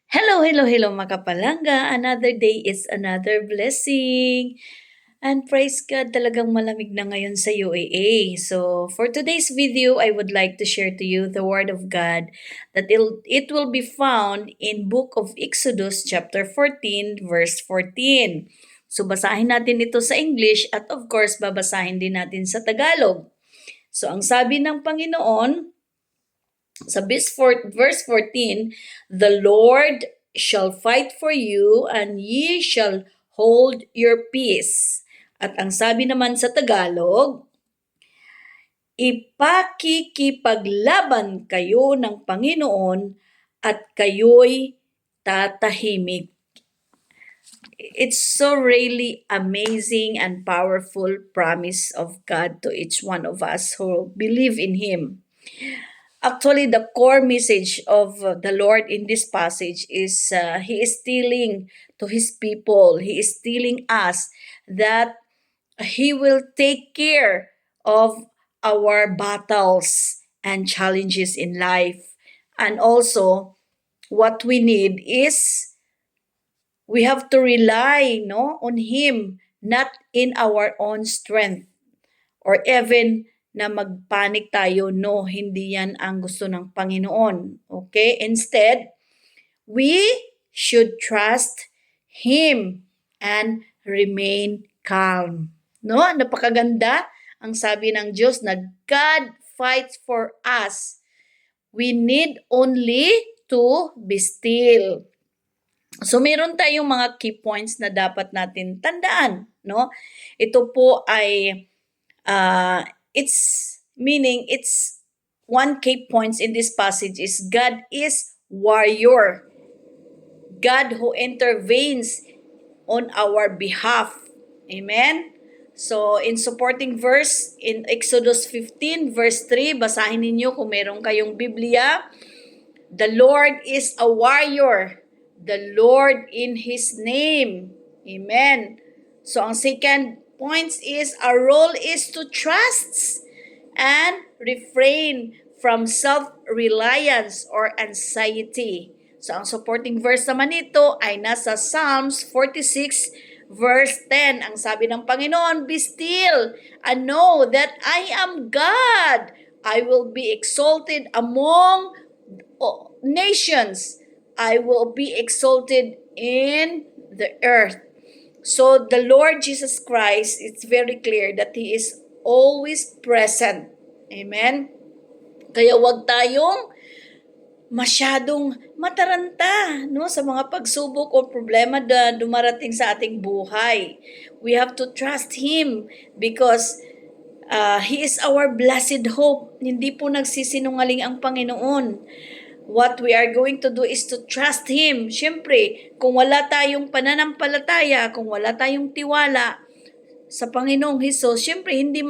Hello, hello, hello mga kapalangga. Another day is another blessing. And praise God, talagang malamig na ngayon sa UAA. So, for today's video, I would like to share to you the Word of God that it will be found in Book of Exodus chapter 14, verse 14. So, basahin natin ito sa English at of course, babasahin din natin sa Tagalog. So, ang sabi ng Panginoon, sa verse 14, the Lord shall fight for you and ye shall hold your peace. At ang sabi naman sa Tagalog, ipakikipaglaban kayo ng Panginoon at kayo'y tatahimik. It's so really amazing and powerful promise of God to each one of us who believe in Him. Actually, the core message of the Lord in this passage is He is telling to His people, He is telling us that He will take care of our battles and challenges in life. And also, what we need is we have to rely on Him, not in our own strength. Or even na magpanik tayo, no, hindi yan ang gusto ng Panginoon. Okay? Instead, we should trust Him and remain calm. No? Napakaganda ang sabi ng Diyos na God fights for us. We need only to be still. So meron tayong mga key points na dapat natin tandaan, no? Ito po ay it's one key points in this passage is God is warrior. God who intervenes on our behalf. Amen? So, in supporting verse, in Exodus 15 verse 3, basahin ninyo kung meron kayong Biblia. The Lord is a warrior. The Lord in His name. Amen. So, ang second point is our role is to trust and refrain from self-reliance or anxiety. So, ang supporting verse naman nito ay nasa Psalms 46 verse 10. Ang sabi ng Panginoon, be still and know that I am God. I will be exalted among nations. I will be exalted in the earth. So the Lord Jesus Christ, it's very clear that He is always present. Amen? Kaya wag tayong masyadong mataranta sa mga pagsubok o problema na dumarating sa ating buhay. We have to trust Him because He is our blessed hope. Hindi po nagsisinungaling ang Panginoon. What we are going to do is to trust Him. Siyempre, kung wala tayong pananampalataya, kung wala tayong tiwala sa Panginoong Hesus, siyempre hindi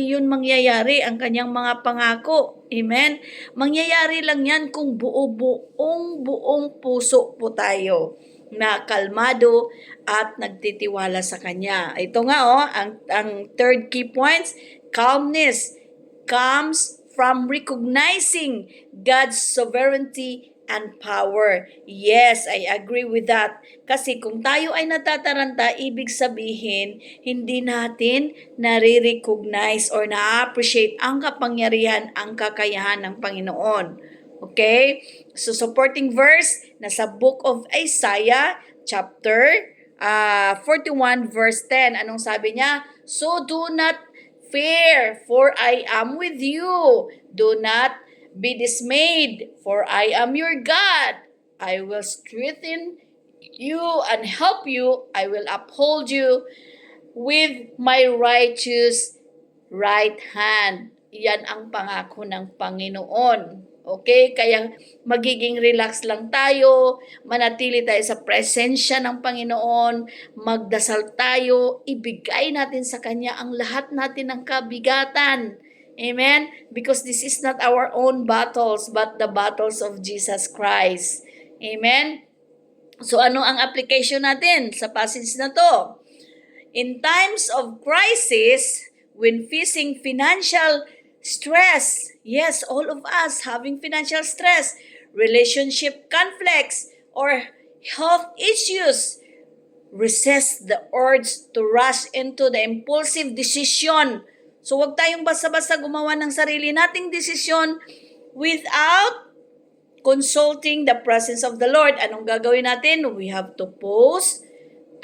yun mangyayari ang kanyang mga pangako. Amen? Mangyayari lang yan kung buong puso po tayo na kalmado at nagtitiwala sa Kanya. Ito nga ang third key points, calmness comes from recognizing God's sovereignty and power. Yes, I agree with that. Kasi kung tayo ay natataranta, ibig sabihin, hindi natin nare-recognize or na-appreciate ang kapangyarihan, ang kakayahan ng Panginoon. Okay? So, supporting verse, nasa Book of Isaiah, chapter 41, verse 10. Anong sabi niya? So, do not fear, for I am with you. Do not be dismayed, for I am your God. I will strengthen you and help you. I will uphold you with my righteous right hand. Yan ang pangako ng Panginoon. Okay? Kaya magiging relax lang tayo, manatili tayo sa presensya ng Panginoon, magdasal tayo, ibigay natin sa Kanya ang lahat natin ng kabigatan. Amen? Because this is not our own battles, but the battles of Jesus Christ. Amen? So ano ang application natin sa passage na to? In times of crisis, when facing financial stress, yes, all of us having financial stress, relationship conflicts, or health issues. Resist the urge to rush into the impulsive decision. So wag tayong basta-basta gumawa ng sarili nating desisyon without consulting the presence of the Lord. Anong gagawin natin? We have to pause,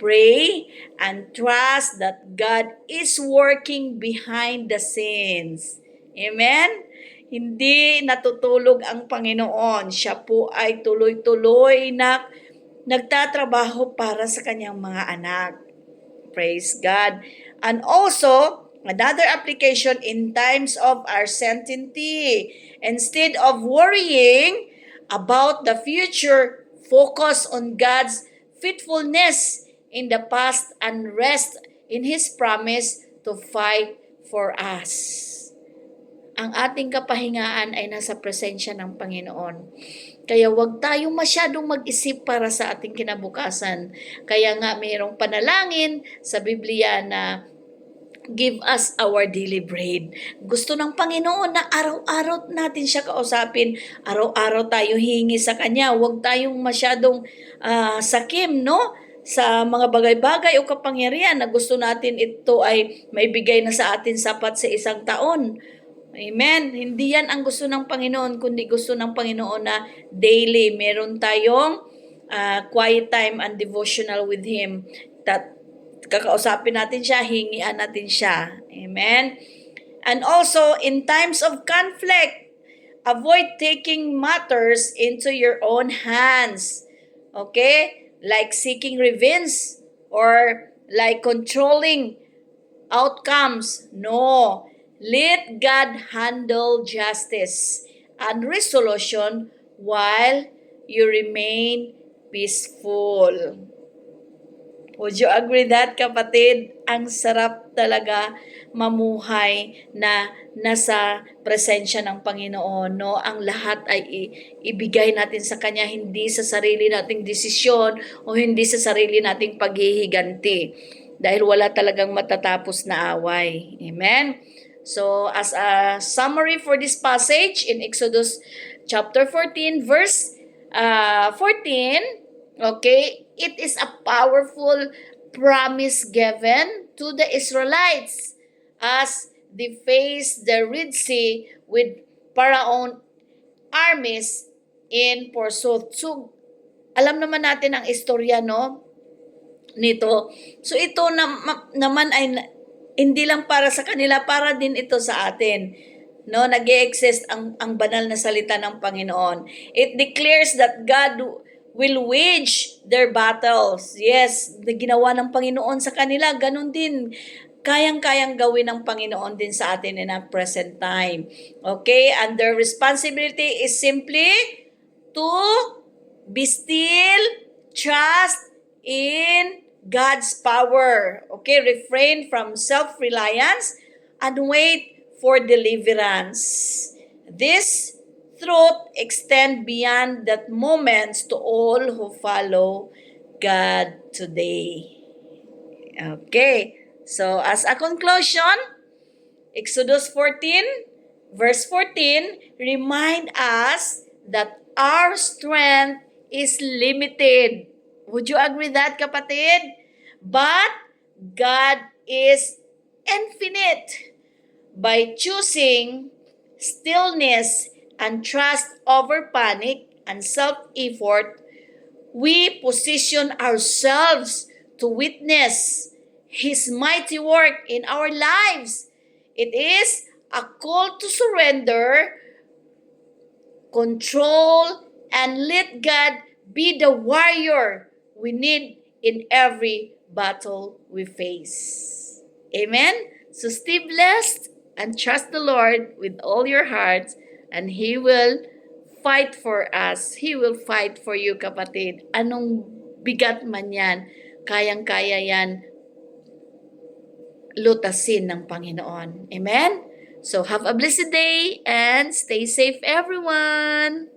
pray, and trust that God is working behind the scenes. Amen? Hindi natutulog ang Panginoon. Siya po ay tuloy-tuloy na nagtatrabaho para sa kanyang mga anak. Praise God. And also, another application in times of uncertainty. Instead of worrying about the future, focus on God's faithfulness in the past and rest in His promise to fight for us. Ang ating kapahingaan ay nasa presensya ng Panginoon. Kaya huwag tayong masyadong mag-isip para sa ating kinabukasan. Kaya nga mayroong panalangin sa Biblia na give us our daily bread. Gusto ng Panginoon na araw-araw natin siya kausapin. Araw-araw tayo hingi sa Kanya. Huwag tayong masyadong sakim, no? Sa mga bagay-bagay o kapangyarihan na gusto natin ito ay maibigay na sa atin sapat sa isang taon. Amen. Hindi yan ang gusto ng Panginoon, kundi gusto ng Panginoon na daily meron tayong quiet time and devotional with Him. Kakausapin natin siya, hingian natin siya. Amen. And also, in times of conflict, avoid taking matters into your own hands. Okay? Like seeking revenge or like controlling outcomes. No. Let God handle justice and resolution while you remain peaceful. Would you agree that, kapatid? Ang sarap talaga mamuhay na nasa presensya ng Panginoon, no? Ang lahat ay ibigay natin sa Kanya, hindi sa sarili nating desisyon o hindi sa sarili nating paghihiganti. Dahil wala talagang matatapos na away. Amen? So, as a summary for this passage in Exodus chapter 14, verse 14, okay, it is a powerful promise given to the Israelites as they face the Red Sea with Pharaoh armies in pursuit. So, alam naman natin ang istorya, no, nito. So, ito naman ay hindi lang para sa kanila, para din ito sa atin. No, nag-e-exist ang banal na salita ng Panginoon. It declares that God will wage their battles. Yes, ginawa ng Panginoon sa kanila, ganun din. Kayang-kayang gawin ng Panginoon din sa atin in our present time. Okay, and their responsibility is simply to be still, trust in God's power. Okay, refrain from self-reliance and wait for deliverance. This truth extend beyond that moments to all who follow God today. Okay, so as a conclusion, Exodus 14, verse 14, remind us that our strength is limited. Would you agree that, kapatid? But God is infinite. By choosing stillness and trust over panic and self-effort, we position ourselves to witness His mighty work in our lives. It is a call to surrender, control, and let God be the warrior we need in every battle we face. Amen? So stay blessed and trust the Lord with all your heart, and He will fight for us. He will fight for you, kapatid. Anong bigat man yan, kayang-kaya yan lutasin ng Panginoon. Amen? So have a blessed day and stay safe, everyone!